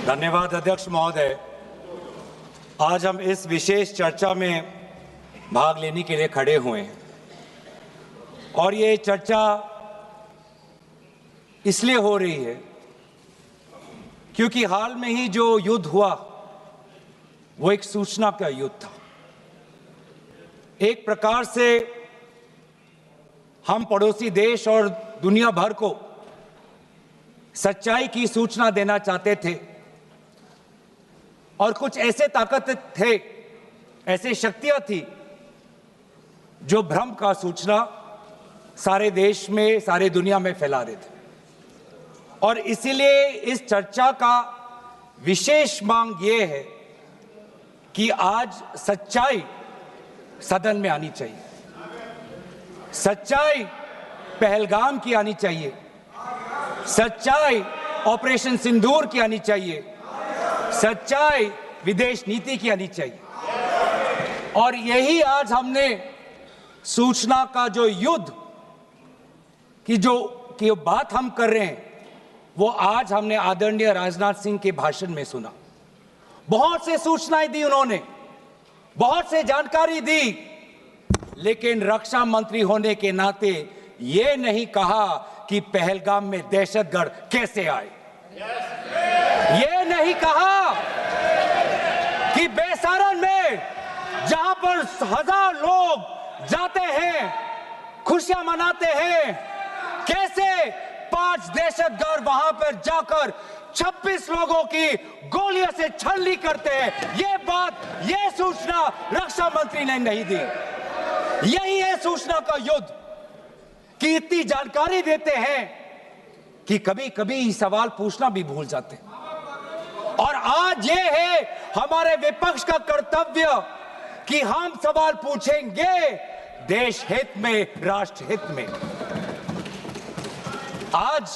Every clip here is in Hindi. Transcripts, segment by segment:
धन्यवाद अध्यक्ष महोदय। आज हम इस विशेष चर्चा में भाग लेने के लिए खड़े हुए हैं और ये चर्चा इसलिए हो रही है क्योंकि हाल में ही जो युद्ध हुआ वो एक सूचना का युद्ध था। एक प्रकार से हम पड़ोसी देश और दुनिया भर को सच्चाई की सूचना देना चाहते थे और कुछ ऐसे ताकत थे, ऐसे शक्तियां थी जो भ्रम का सूचना सारे देश में, सारे दुनिया में फैला रहे थे। और इसीलिए इस चर्चा का विशेष मांग ये है कि आज सच्चाई सदन में आनी चाहिए, सच्चाई पहलगाम की आनी चाहिए, सच्चाई ऑपरेशन सिंदूर की आनी चाहिए, सच्चाई विदेश नीति की आनी चाहिए। और यही आज हमने सूचना का जो युद्ध की बात हम कर रहे हैं वो आज हमने आदरणीय राजनाथ सिंह के भाषण में सुना। बहुत से सूचनाएं दी उन्होंने, बहुत से जानकारी दी, लेकिन रक्षा मंत्री होने के नाते ये नहीं कहा कि पहलगाम में दहशतगर्द कैसे आए। ये नहीं कहा कि बेसारन में जहां पर 1000 लोग जाते हैं, खुशियां मनाते हैं, कैसे 5 दहशतगर्द वहां पर जाकर 26 लोगों की गोलियों से छलनी करते हैं। ये बात, ये सूचना रक्षा मंत्री ने नहीं दी। यही है सूचना का युद्ध कि इतनी जानकारी देते हैं कि कभी कभी सवाल पूछना भी भूल जाते हैं। और आज ये है हमारे विपक्ष का कर्तव्य कि हम सवाल पूछेंगे देश हित में, राष्ट्र हित में। आज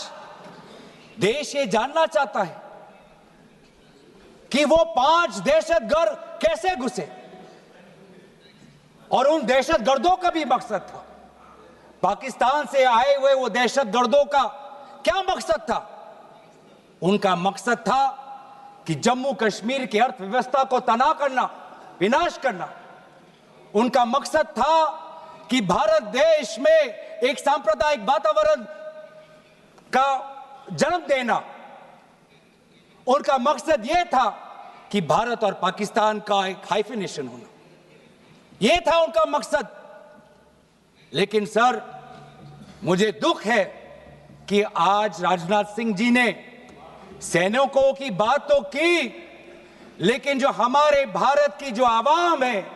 देश ये जानना चाहता है कि वो 5 दहशतगर्द कैसे घुसे और उन दहशतगर्दों का भी मकसद था। पाकिस्तान से आए हुए वो दहशतगर्दों का क्या मकसद था? उनका मकसद था कि जम्मू कश्मीर की अर्थव्यवस्था को तनाव करना, विनाश करना। उनका मकसद था कि भारत देश में एक सांप्रदायिक वातावरण का जन्म देना। उनका मकसद यह था कि भारत और पाकिस्तान का एक हाइफिनेशन होना, यह था उनका मकसद। लेकिन सर, मुझे दुख है कि आज राजनाथ सिंह जी ने सैनिकों की बात तो की, लेकिन जो हमारे भारत की जो आवाम है,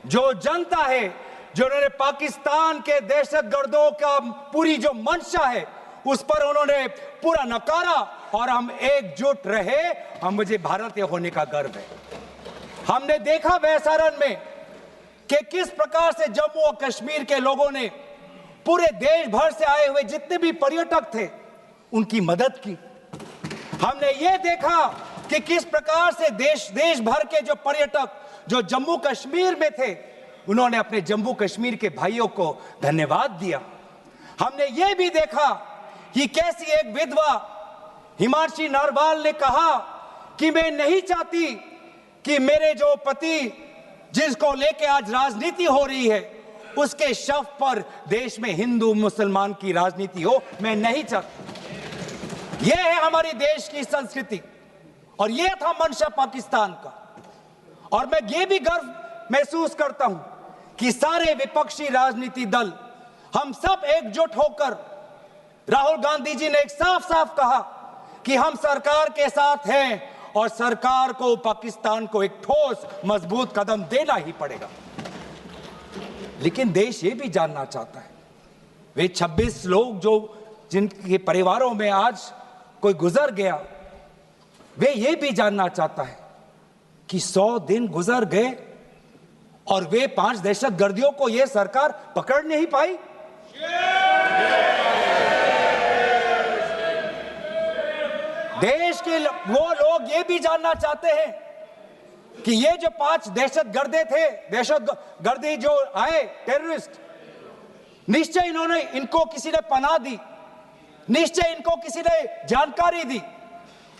जो जनता है, जो उन्होंने पाकिस्तान के दहशतगर्दों का पूरी जो मंशा है उस पर उन्होंने पूरा नकारा और हम एकजुट रहे। हम, मुझे भारतीय होने का गर्व है। हमने देखा बेसारन में कि किस प्रकार से जम्मू और कश्मीर के लोगों ने पूरे देश भर से आए हुए जितने भी पर्यटक थे उनकी मदद की। हमने ये देखा कि किस प्रकार से देश भर के जो पर्यटक जो जम्मू कश्मीर में थे उन्होंने अपने जम्मू कश्मीर के भाइयों को धन्यवाद दिया। हमने ये भी देखा कि कैसी एक विधवा हिमांशी नरवाल ने कहा कि मैं नहीं चाहती कि मेरे जो पति जिसको लेके आज राजनीति हो रही है उसके शव पर देश में हिंदू मुसलमान की राजनीति हो, मैं नहीं चाहती। यह है हमारी देश की संस्कृति और यह था मंशा पाकिस्तान का। और मैं ये भी गर्व महसूस करता हूं कि सारे विपक्षी राजनीति दल, हम सब एकजुट होकर, राहुल गांधी जी ने एक साफ साफ कहा कि हम सरकार के साथ हैं और सरकार को पाकिस्तान को एक ठोस मजबूत कदम देना ही पड़ेगा। लेकिन देश ये भी जानना चाहता है, वे 26 लोग जो जिनके परिवारों में आज कोई गुजर गया, वे ये भी जानना चाहता है कि 100 दिन गुजर गए और वे 5 दहशतगर्दियों को यह सरकार पकड़ नहीं पाई। देश के वो लोग ये भी जानना चाहते हैं कि ये जो 5 दहशतगर्दे थे, दहशतगर्दी जो आए टेररिस्ट, निश्चय इनको किसी ने पनाह दी, निश्चय इनको किसी ने जानकारी दी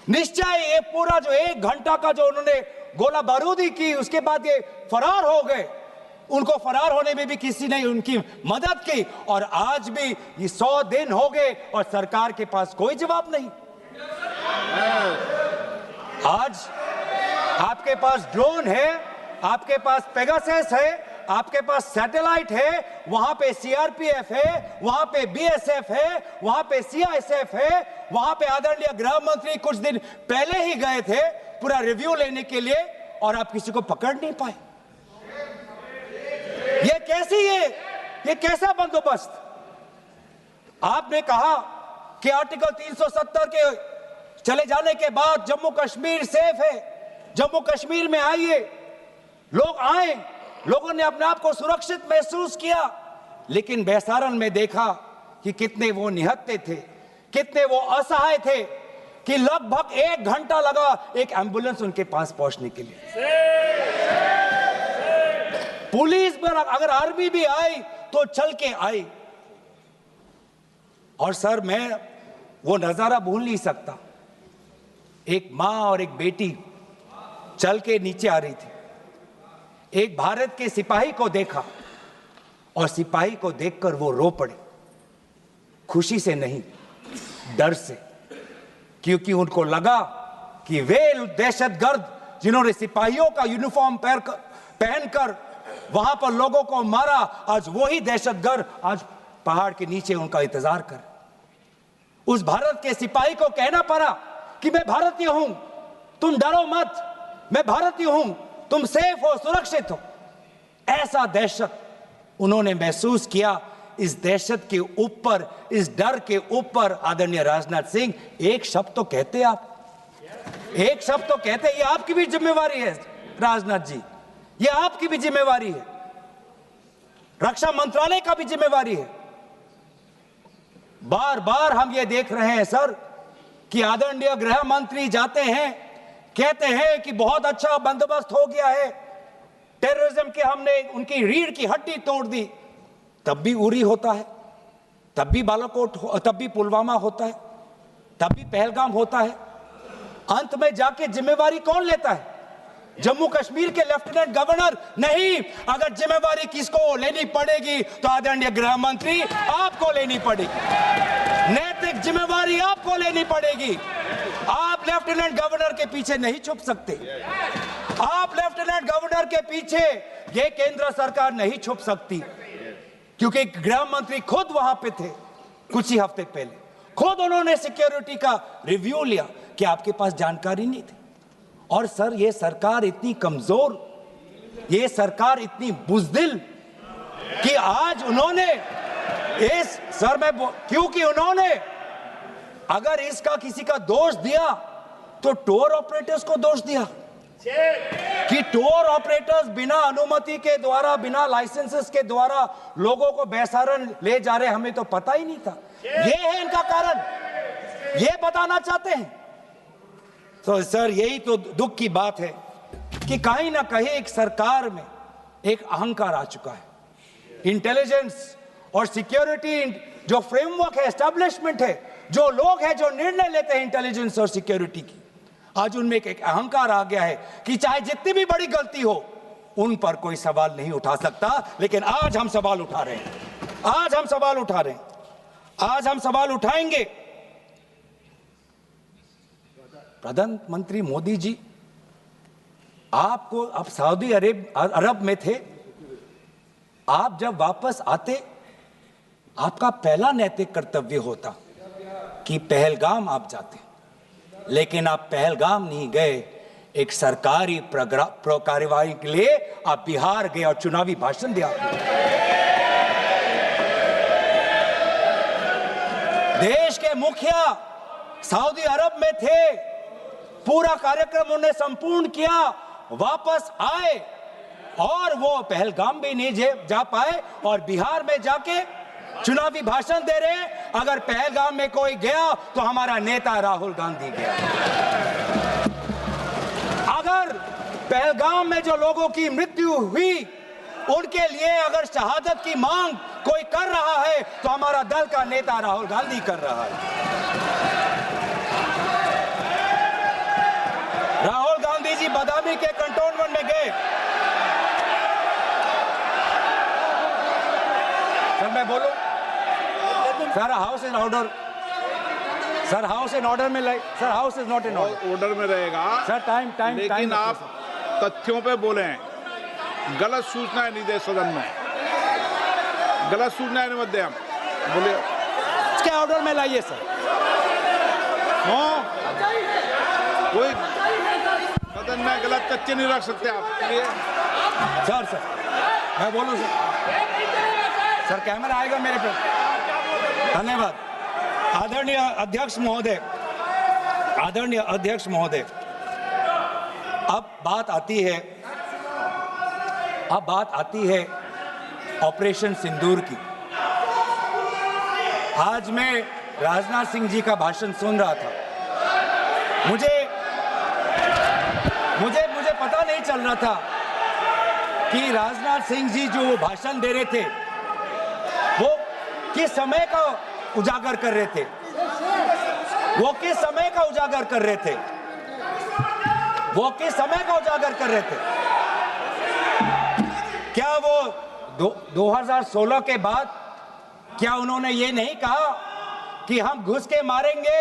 निश्चय ये पूरा जो 1 घंटा का जो उन्होंने गोला बारूदी की, उसके बाद ये फरार हो गए। उनको फरार होने में भी किसी ने उनकी मदद की, और आज भी ये 100 दिन हो गए और सरकार के पास कोई जवाब नहीं। आज आपके पास ड्रोन है, आपके पास पेगासस है, आपके पास सैटेलाइट है, वहां पे सीआरपीएफ है, वहां पे बीएसएफ है, वहां पे सीआईएसएफ है, वहां पे आदरणीय गृह मंत्री कुछ दिन पहले ही गए थे पूरा रिव्यू लेने के लिए, और आप किसी को पकड़ नहीं पाए। ये कैसी है, ये कैसा बंदोबस्त? आपने कहा कि आर्टिकल 370 के चले जाने के बाद जम्मू कश्मीर सेफ है, जम्मू कश्मीर में आइए। लोग आए, लोगों ने अपने आप को सुरक्षित महसूस किया, लेकिन बेसारन में देखा कि कितने वो निहत्थे थे, कितने वो असहाय थे, कि लगभग 1 घंटा लगा एक एम्बुलेंस उनके पास पहुंचने के लिए। पुलिस पर अगर आर्मी भी आई तो चल के आई। और सर, मैं वो नजारा भूल नहीं सकता। एक मां और एक बेटी चल के नीचे आ रही थी। एक भारत के सिपाही को देखा और सिपाही को देखकर वो रो पड़े, खुशी से नहीं, डर से, क्योंकि उनको लगा कि वे दहशतगर्द जिन्होंने सिपाहियों का यूनिफॉर्म पहनकर वहां पर लोगों को मारा, आज वही दहशतगर्द आज पहाड़ के नीचे उनका इंतजार कर। उस भारत के सिपाही को कहना पड़ा कि मैं भारतीय हूं, तुम डरो मत, मैं भारतीय हूं, तुम सेफ हो, सुरक्षित हो। ऐसा दहशत उन्होंने महसूस किया। इस दहशत के ऊपर, इस डर के ऊपर आदरणीय राजनाथ सिंह एक शब्द तो कहते, आप एक शब्द तो कहते। ये आपकी भी जिम्मेवारी है राजनाथ जी, ये आपकी भी जिम्मेवारी है, रक्षा मंत्रालय का भी जिम्मेवारी है। बार बार हम ये देख रहे हैं सर कि आदरणीय गृह मंत्री जाते हैं, कहते हैं कि बहुत अच्छा बंदोबस्त हो गया है, टेररिज्म के हमने उनकी रीढ़ की हड्डी तोड़ दी। तब भी उरी होता है, तब भी बालाकोट, तब भी पुलवामा होता है, तब भी पहलगाम होता है। अंत में जाके जिम्मेवारी कौन लेता है? जम्मू कश्मीर के लेफ्टिनेंट गवर्नर नहीं। अगर जिम्मेवारी किसको लेनी पड़ेगी तो आदरणीय गृह मंत्री आपको लेनी पड़ेगी, नैतिक जिम्मेवारी आपको लेनी पड़ेगी। आप लेफ्टिनेंट गवर्नर के पीछे नहीं छुप सकते, आप लेफ्टिनेंट गवर्नर के पीछे ये केंद्र सरकार नहीं छुप सकती, क्योंकि गृह मंत्री खुद वहां पे थे कुछ ही हफ्ते पहले, खुद उन्होंने सिक्योरिटी का रिव्यू लिया कि आपके पास जानकारी नहीं थी। और सर, ये सरकार इतनी कमजोर, ये सरकार इतनी बुज़दिल कि आज उन्होंने इस सर में, क्योंकि उन्होंने अगर इसका किसी का दोष दिया तो टूर ऑपरेटर्स को दोष दिया कि टूर ऑपरेटर्स बिना अनुमति के द्वारा, बिना लाइसेंसेस के द्वारा लोगों को बेसहारा ले जा रहे, हमें तो पता ही नहीं था। ये है इनका कारण, ये बताना चाहते हैं। तो सर, यही तो दुख की बात है कि कहीं ना कहीं एक सरकार में एक अहंकार आ चुका है। इंटेलिजेंस और सिक्योरिटी जो फ्रेमवर्क है, एस्टैब्लिशमेंट है, जो लोग हैं जो निर्णय लेते हैं इंटेलिजेंस और सिक्योरिटी की, आज उनमें एक अहंकार आ गया है कि चाहे जितनी भी बड़ी गलती हो उन पर कोई सवाल नहीं उठा सकता। लेकिन आज हम सवाल उठा रहे हैं, आज हम सवाल उठा रहे हैं, आज हम सवाल उठाएंगे। प्रधानमंत्री मोदी जी, आपको, आप सऊदी अरब में थे, आप जब वापस आते आपका पहला नैतिक कर्तव्य होता कि पहलगाम आप जाते, लेकिन आप पहलगाम नहीं गए, एक सरकारी कार्यवाही के लिए आप बिहार गए और चुनावी भाषण दिया। देश के मुखिया सऊदी अरब में थे, पूरा कार्यक्रम उन्होंने संपूर्ण किया, वापस आए और वो पहलगाम भी नहीं जा पाए और बिहार में जाके चुनावी भाषण दे रहे हैं। अगर पहलगाम में कोई गया तो हमारा नेता राहुल गांधी गया। अगर पहलगाम में जो लोगों की मृत्यु हुई उनके लिए अगर शहादत की मांग कोई कर रहा है तो हमारा दल का नेता राहुल गांधी कर रहा है। बादामी के कंटोनमेंट में गए। सर मैं बोलूं? Sir house in order. Sir house in order में like. Sir house is not in order में रहेगा सर। टाइम लेकिन आप तथ्यों पे बोलें। गलत सूचनाएं नहीं दे सदन में, गलत सूचनाएं नहीं मत दे। हम बोलिए इसके ऑर्डर में लाइए सर। कोई सदन में गलत तथ्य नहीं रख सकते आप। सर मैं बोलूं सर कैमरा आएगा मेरे पे। धन्यवाद। आदरणीय अध्यक्ष महोदय, आदरणीय अध्यक्ष महोदय, अब बात आती है ऑपरेशन सिंदूर की। आज मैं राजनाथ सिंह जी का भाषण सुन रहा था। मुझे पता नहीं चल रहा था कि राजनाथ सिंह जी जो भाषण दे रहे थे वो किस समय का उजागर कर रहे थे। वो किस समय का उजागर कर रहे थे। क्या वो 2016 के बाद क्या उन्होंने ये नहीं कहा कि हम घुस के मारेंगे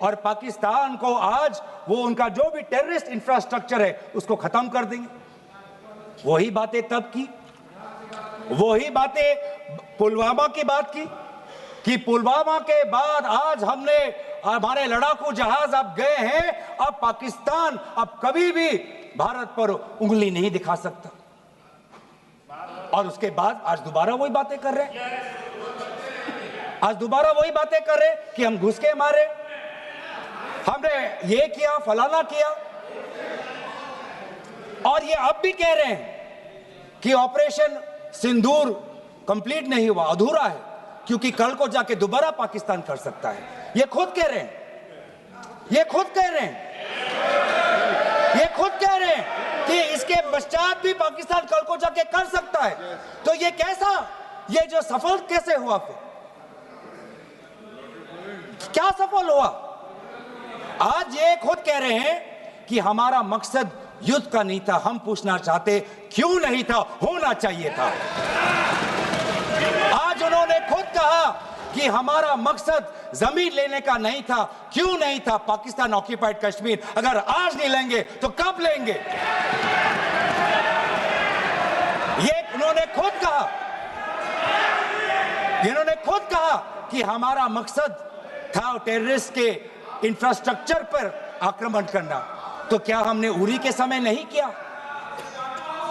और पाकिस्तान को आज वो उनका जो भी टेररिस्ट इंफ्रास्ट्रक्चर है उसको खत्म कर देंगे? वही बातें तब की, वही बातें पुलवामा की बात की कि पुलवामा के बाद आज हमारे लड़ाकू जहाज अब गए हैं, अब पाकिस्तान अब कभी भी भारत पर उंगली नहीं दिखा सकता। और उसके बाद आज दोबारा वही बातें कर रहे हैं। आज दोबारा वही बातें कर रहे हैं कि हम घुस के मारे, हमने ये किया, फलाना किया। और ये अब भी कह रहे हैं कि ऑपरेशन सिंदूर कंप्लीट नहीं हुआ, अधूरा है, क्योंकि कल को जाके दोबारा पाकिस्तान कर सकता है। ये खुद कह रहे हैं कि इसके पश्चात भी पाकिस्तान कल को जाके कर सकता है। तो ये कैसा, ये जो सफल कैसे हुआ? फिर क्या सफल हुआ? आज ये खुद कह रहे हैं कि हमारा मकसद युद्ध का नहीं था। हम पूछना चाहते क्यों नहीं था, होना चाहिए था। आज उन्होंने खुद कहा कि हमारा मकसद जमीन लेने का नहीं था। क्यों नहीं था? पाकिस्तान ऑक्यूपाइड कश्मीर अगर आज नहीं लेंगे तो कब लेंगे? ये उन्होंने खुद कहा कि हमारा मकसद था टेररिस्ट के इंफ्रास्ट्रक्चर पर आक्रमण करना। तो क्या हमने उरी के समय नहीं किया?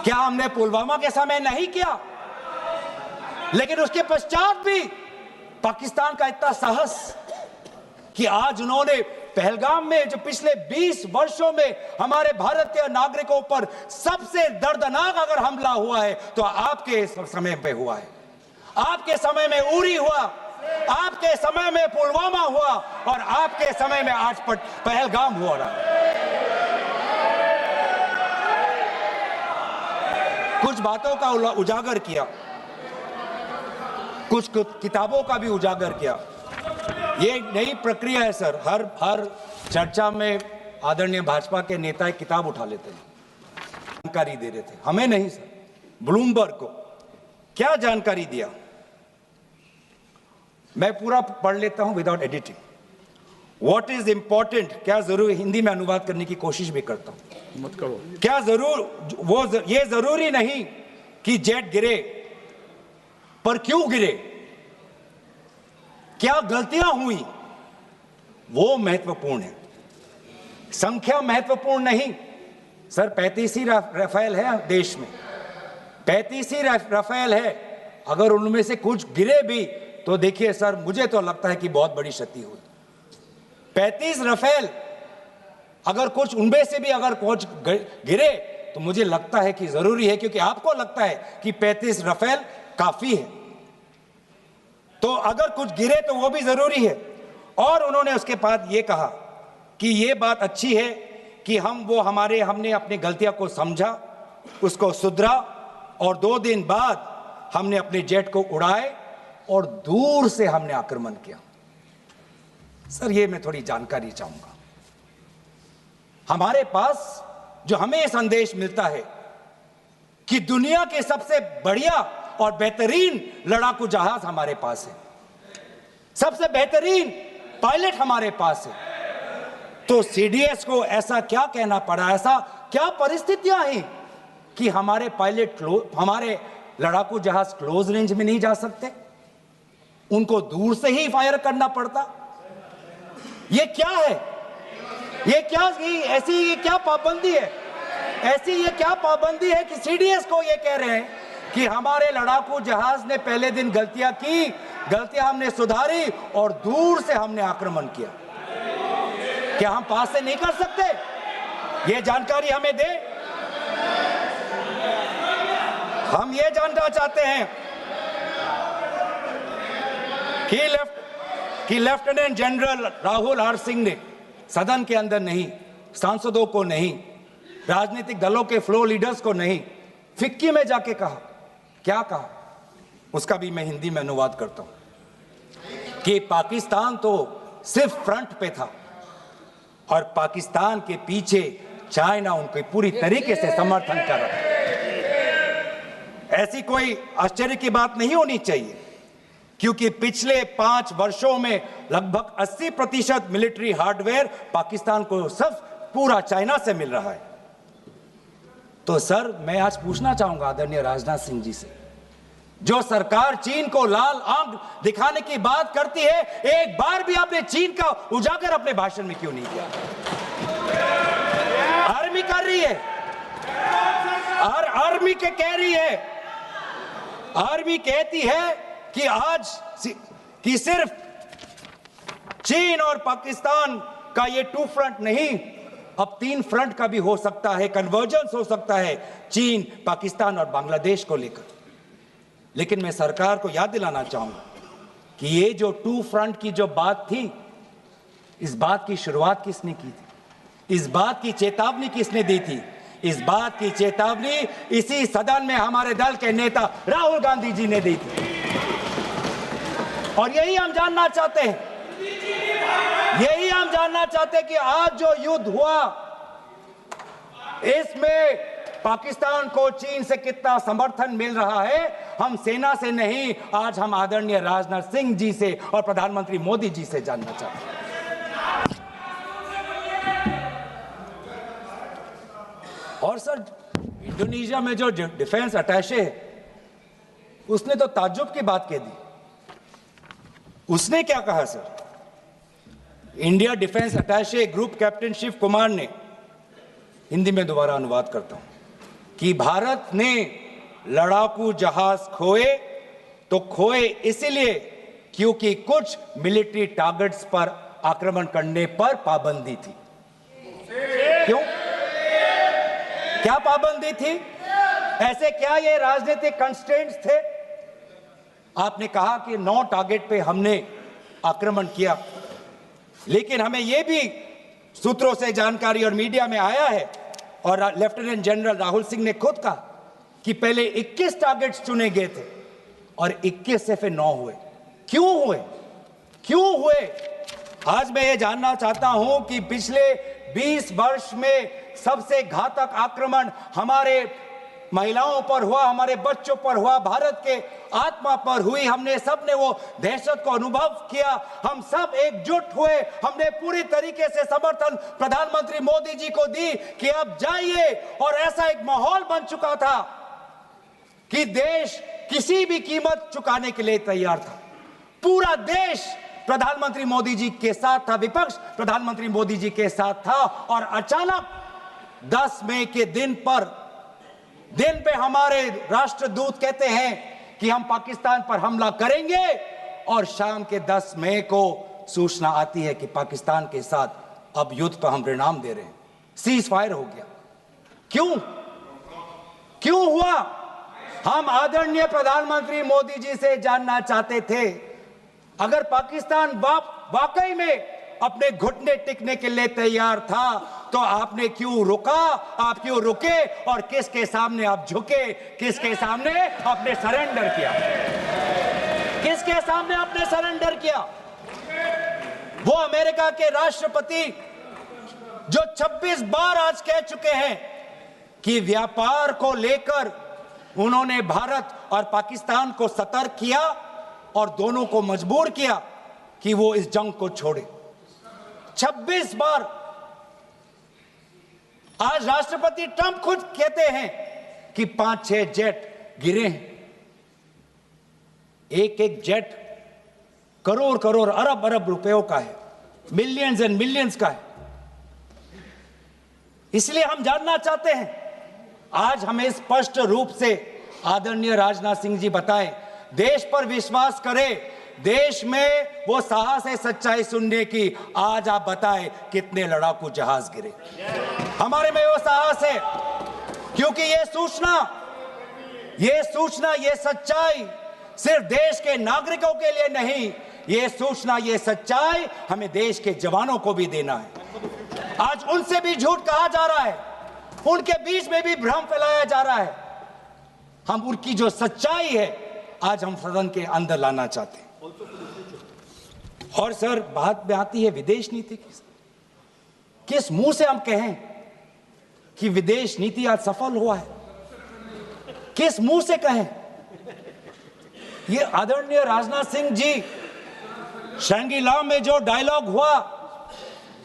क्या हमने पुलवामा के समय नहीं किया? लेकिन उसके पश्चात भी पाकिस्तान का इतना साहस कि आज उन्होंने पहलगाम में जो पिछले 20 वर्षों में हमारे भारतीय नागरिकों पर सबसे दर्दनाक अगर हमला हुआ है तो आपके समय पे हुआ है। आपके समय में उरी हुआ, आपके समय में पुलवामा हुआ और आपके समय में आज पहलगाम हुआ रहा। कुछ बातों का उजागर किया, कुछ किताबों का भी उजागर किया। ये नई प्रक्रिया है सर। हर चर्चा में आदरणीय भाजपा के नेता एक किताब उठा लेते हैं, जानकारी दे रहे थे। हमें नहीं सर, ब्लूमबर्ग को क्या जानकारी दिया, मैं पूरा पढ़ लेता हूं without editing. What is important, क्या जरूरी, हिंदी में अनुवाद करने की कोशिश भी करता हूं, मत करो। क्या ये जरूरी नहीं कि जेट गिरे, पर क्यों गिरे, क्या गलतियां हुई, वो महत्वपूर्ण है। संख्या महत्वपूर्ण नहीं सर। 35 ही राफेल है देश में, 35 ही राफेल है। अगर उनमें से कुछ गिरे भी तो देखिए सर, मुझे तो लगता है कि बहुत बड़ी क्षति हुई। 35 राफेल, अगर कुछ उनमें से भी अगर कुछ गिरे तो मुझे लगता है कि जरूरी है, क्योंकि आपको लगता है कि 35 राफेल काफी है, तो अगर कुछ गिरे तो वो भी जरूरी है। और उन्होंने उसके बाद ये कहा कि ये बात अच्छी है कि हमने अपनी गलतियों को समझा, उसको सुधरा, और 2 दिन बाद हमने अपने जेट को उड़ाए और दूर से हमने आक्रमण किया। सर ये मैं थोड़ी जानकारी चाहूंगा। हमारे पास जो हमें ये संदेश मिलता है कि दुनिया के सबसे बढ़िया और बेहतरीन लड़ाकू जहाज हमारे पास है, सबसे बेहतरीन पायलट हमारे पास है, तो सीडीएस को ऐसा क्या कहना पड़ा, ऐसा क्या परिस्थितियां हैं कि हमारे पायलट हमारे लड़ाकू जहाज क्लोज रेंज में नहीं जा सकते, उनको दूर से ही फायर करना पड़ता। ये क्या है? ये क्या पाबंदी है? ऐसी ये क्या पाबंदी है कि सीडीएस को ये कह रहे हैं कि हमारे लड़ाकू जहाज ने पहले दिन गलतियां की, गलतियां हमने सुधारी और दूर से हमने आक्रमण किया। क्या हम पास से नहीं कर सकते? ये जानकारी हमें दे। हम ये जानना चाहते हैं कि lieutenant general Rahul R Singh ने सदन के अंदर नहीं, सांसदों को नहीं, राजनीतिक दलों के फ्लो लीडर्स को नहीं, फिक्की में जाके कहा, क्या कहा उसका भी मैं हिंदी में अनुवाद करता हूं कि पाकिस्तान तो सिर्फ फ्रंट पे था और पाकिस्तान के पीछे चाइना उनके पूरी तरीके से समर्थन कर रहा है। ऐसी कोई आश्चर्य की बात नहीं होनी चाहिए, क्योंकि पिछले 5 वर्षों में लगभग 80% मिलिट्री हार्डवेयर पाकिस्तान को सिर्फ पूरा चाइना से मिल रहा है। तो सर, मैं आज पूछना चाहूंगा आदरणीय राजनाथ सिंह जी से, जो सरकार चीन को लाल आंख दिखाने की बात करती है, एक बार भी आपने चीन का उजागर अपने भाषण में क्यों नहीं किया? आर्मी कर रही है, आर्मी के कह रही है, आर्मी कहती है कि आज कि सिर्फ चीन और पाकिस्तान का ये 2 फ्रंट नहीं, अब 3 फ्रंट का भी हो सकता है, कन्वर्जेंस हो सकता है चीन, पाकिस्तान और बांग्लादेश को लेकर। लेकिन मैं सरकार को याद दिलाना चाहूंगा कि ये जो 2 फ्रंट की जो बात थी, इस बात की शुरुआत किसने की थी? इस बात की चेतावनी किसने दी थी? इस बात की चेतावनी इसी सदन में हमारे दल के नेता राहुल गांधी जी ने दी थी। और यही हम जानना चाहते हैं, यही हम जानना चाहते हैं कि आज जो युद्ध हुआ, इसमें पाकिस्तान को चीन से कितना समर्थन मिल रहा है। हम सेना से नहीं, आज हम आदरणीय राजनाथ सिंह जी से और प्रधानमंत्री मोदी जी से जानना चाहते हैं। और सर, इंडोनेशिया में जो डिफेंस अटैचे है, उसने तो ताज्जुब की बात कह दी। उसने क्या कहा sir? India defence attache group captain Shiv Kumar ने, हिंदी में दोबारा अनुवाद करता हूं, कि भारत ने लड़ाकू जहाज खोए तो खोए इसलिए क्योंकि कुछ मिलिट्री टारगेट्स पर आक्रमण करने पर पाबंदी थी। क्यों? क्या पाबंदी थी? ऐसे क्या ये राजनीतिक कंस्ट्रेंट्स थे? आपने कहा कि 9 टारगेट पे हमने आक्रमण किया, लेकिन हमें यह भी सूत्रों से जानकारी और मीडिया में आया है, और लेफ्टिनेंट जनरल राहुल सिंह ने खुद कहा कि पहले 21 टारगेट्स चुने गए थे और 21 से फिर 9 हुए। क्यों हुए? क्यों हुए? आज मैं ये जानना चाहता हूं कि पिछले 20 वर्ष में सबसे घातक आक्रमण हमारे महिलाओं पर हुआ, हमारे बच्चों पर हुआ, भारत के आत्मा पर हुई। हमने सब ने वो दहशत को अनुभव किया, हम सब एकजुट हुए, हमने पूरी तरीके से समर्थन प्रधानमंत्री मोदी जी को दी कि अब जाइए। और ऐसा एक माहौल बन चुका था कि देश किसी भी कीमत चुकाने के लिए तैयार था। पूरा देश प्रधानमंत्री मोदी जी के साथ था, विपक्ष प्रधानमंत्री मोदी जी के साथ था। और अचानक 10 मई के दिन पे हमारे राष्ट्रदूत कहते हैं कि हम पाकिस्तान पर हमला करेंगे, और शाम के 10 मई को सूचना आती है कि पाकिस्तान के साथ अब युद्ध पर हम परिणाम दे रहे हैं, सीज फायर हो गया। क्यों हुआ? हम आदरणीय प्रधानमंत्री मोदी जी से जानना चाहते थे, अगर पाकिस्तान वाकई में अपने घुटने टिकने के लिए तैयार था तो आपने क्यों रुका? आप क्यों रुके और किसके सामने आप झुके? किसके सामने आपने सरेंडर किया? किसके सामने आपने सरेंडर किया? वो अमेरिका के राष्ट्रपति जो 26 बार आज कह चुके हैं कि व्यापार को लेकर उन्होंने भारत और पाकिस्तान को सतर्क किया और दोनों को मजबूर किया कि वो इस जंग को छोड़े। 26 बार। आज राष्ट्रपति ट्रंप खुद कहते हैं कि 5-6 जेट गिरे हैं। एक एक जेट करोड़ करोड़ अरब अरब रुपयों का है, मिलियंस एंड मिलियंस का है। इसलिए हम जानना चाहते हैं, आज हमें स्पष्ट रूप से आदरणीय राजनाथ सिंह जी बताएं, देश पर विश्वास करें, देश में वो साहस है सच्चाई सुनने की। आज आप बताएं कितने लड़ाकू जहाज गिरे। हमारे में वो साहस है, क्योंकि ये सूचना, ये सच्चाई सिर्फ देश के नागरिकों के लिए नहीं, ये सूचना, ये सच्चाई हमें देश के जवानों को भी देना है। आज उनसे भी झूठ कहा जा रहा है, उनके बीच में भी भ्रम फैलाया जा रहा है। हम उनकी जो सच्चाई है आज हम सदन के अंदर लाना चाहते हैं। और सर, बात में आती है विदेश नीति की। किस मुंह से हम कहें कि विदेश नीति आज सफल हुआ है? किस मुंह से कहें? ये आदरणीय राजनाथ सिंह जी, शंगीला में जो डायलॉग हुआ,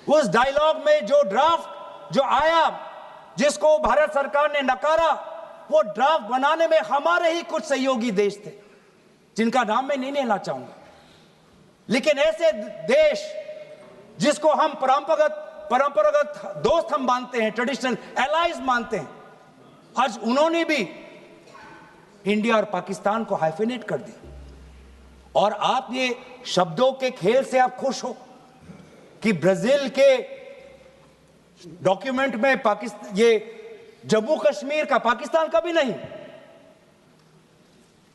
उस डायलॉग में जो ड्राफ्ट जो आया, जिसको भारत सरकार ने नकारा, वो ड्राफ्ट बनाने में हमारे ही कुछ सहयोगी देश थे, जिनका नाम मैं नहीं लेना चाहूंगा। लेकिन ऐसे देश जिसको हम परंपरागत दोस्त हम मानते हैं, ट्रेडिशनल एलाइज मानते हैं, आज उन्होंने भी इंडिया और पाकिस्तान को हाइफिनेट कर दिया। और आप ये शब्दों के खेल से आप खुश हो कि ब्राजील के डॉक्यूमेंट में पाकिस्तान, ये जम्मू कश्मीर का पाकिस्तान का भी नहीं,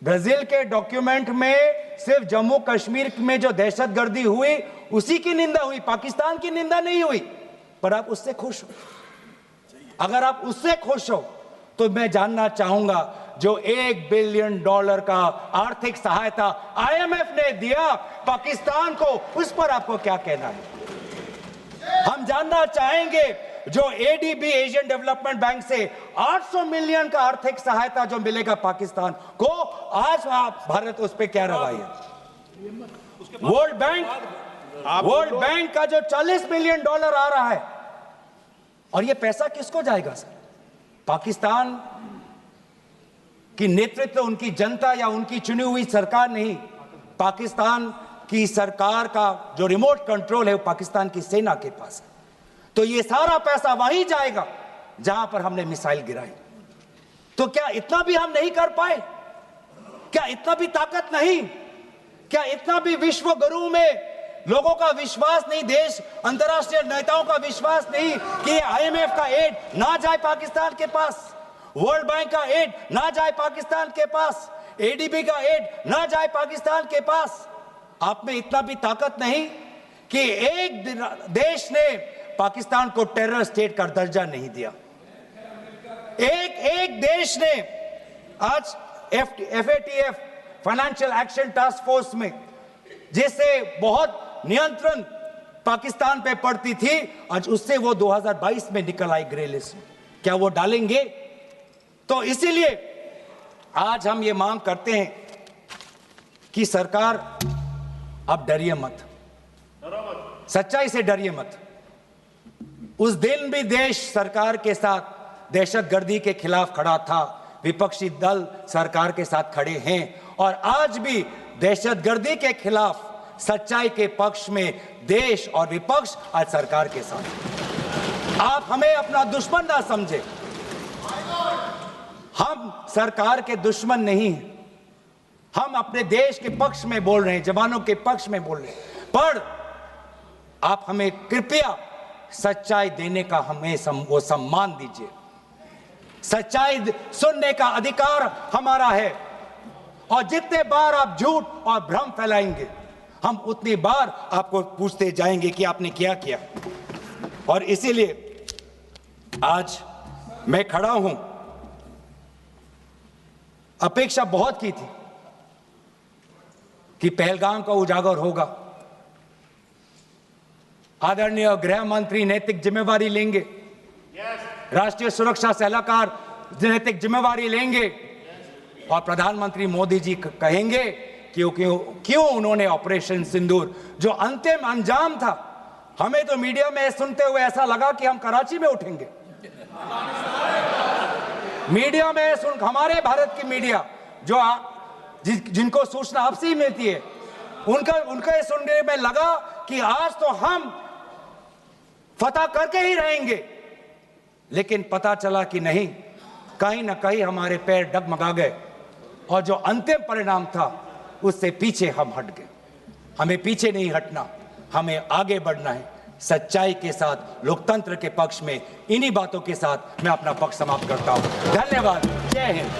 ब्राजील के डॉक्यूमेंट में सिर्फ जम्मू कश्मीर में जो दहशतगर्दी हुई उसी की निंदा हुई, पाकिस्तान की निंदा नहीं हुई। पर आप उससे खुश हो? अगर आप उससे खुश हो तो मैं जानना चाहूंगा, जो $1 बिलियन का आर्थिक सहायता IMF ने दिया पाकिस्तान को, उस पर आपको क्या कहना है? हम जानना चाहेंगे, जो ADB एशियन डेवलपमेंट बैंक से 800 मिलियन का आर्थिक सहायता जो मिलेगा पाकिस्तान को, आज भारत उस पर क्या रवैया है? वर्ल्ड बैंक का जो $40 मिलियन आ रहा है, और ये पैसा किसको जाएगा सर? पाकिस्तान की नेतृत्व उनकी जनता या उनकी चुनी हुई सरकार नहीं, पाकिस्तान की सरकार का जो रिमोट कंट्रोल है वो पाकिस्तान की सेना के पास है। तो ये सारा पैसा वहीं जाएगा जहां पर हमने मिसाइल गिराई। तो क्या इतना भी हम नहीं कर पाए? क्या इतना भी ताकत नहीं? क्या इतना भी विश्व गुरु में लोगों का विश्वास नहीं, देश अंतर्राष्ट्रीय नेताओं का विश्वास नहीं कि IMF का एड ना जाए पाकिस्तान के पास, वर्ल्ड बैंक का एड ना जाए पाकिस्तान के पास, ADB का एड ना जाए पाकिस्तान के पास? आप में इतना भी ताकत नहीं कि एक देश ने पाकिस्तान को टेरर स्टेट का दर्जा नहीं दिया। एक देश ने आज FATF financial action task force में, जिससे बहुत नियंत्रण पाकिस्तान पे पड़ती थी, आज उससे वो 2022 में निकल आई ग्रे लिस्ट में। क्या वो डालेंगे? तो इसीलिए आज हम ये मांग करते हैं कि सरकार अब डरिए मत, सच्चाई से डरिए मत। उस दिन भी देश सरकार के साथ दहशतगर्दी के खिलाफ खड़ा था, विपक्षी दल सरकार के साथ खड़े हैं, और आज भी दहशतगर्दी के खिलाफ सच्चाई के पक्ष में देश और विपक्ष आज सरकार के साथ। आप हमें अपना दुश्मन ना समझे, हम सरकार के दुश्मन नहीं हैं, हम अपने देश के पक्ष में बोल रहे हैं, जवानों के पक्ष में बोल रहे हैं। पर आप हमें कृपया सच्चाई देने का हमें वो सम्मान दीजिए। सच्चाई सुनने का अधिकार हमारा है, और जितने बार आप झूठ और भ्रम फैलाएंगे, हम उतनी बार आपको पूछते जाएंगे कि आपने क्या किया। और इसीलिए आज मैं खड़ा हूं। अपेक्षा बहुत की थी कि पहलगाम का उजागर होगा, आदरणीय गृह मंत्री नैतिक जिम्मेवारी लेंगे, राष्ट्रीय सुरक्षा सलाहकार नैतिक जिम्मेवारी लेंगे और प्रधानमंत्री मोदी जी कहेंगे क्यों उन्होंने ऑपरेशन सिंदूर जो अंतिम अंजाम था, हमें तो मीडिया में सुनते हुए ऐसा लगा कि हम कराची में उठेंगे। मीडिया में हमारे भारत की मीडिया जो जिनको सूचना आपसे ही मिलती है, उनका सुनने में लगा कि आज तो हम फतह करके ही रहेंगे, लेकिन पता चला कि नहीं, कहीं ना कहीं हमारे पैर डगमगा गए और जो अंतिम परिणाम था उससे पीछे हम हट गए। हमें पीछे नहीं हटना, हमें आगे बढ़ना है सच्चाई के साथ, लोकतंत्र के पक्ष में। इन्हीं बातों के साथ मैं अपना पक्ष समाप्त करता हूं। धन्यवाद। जय हिंद।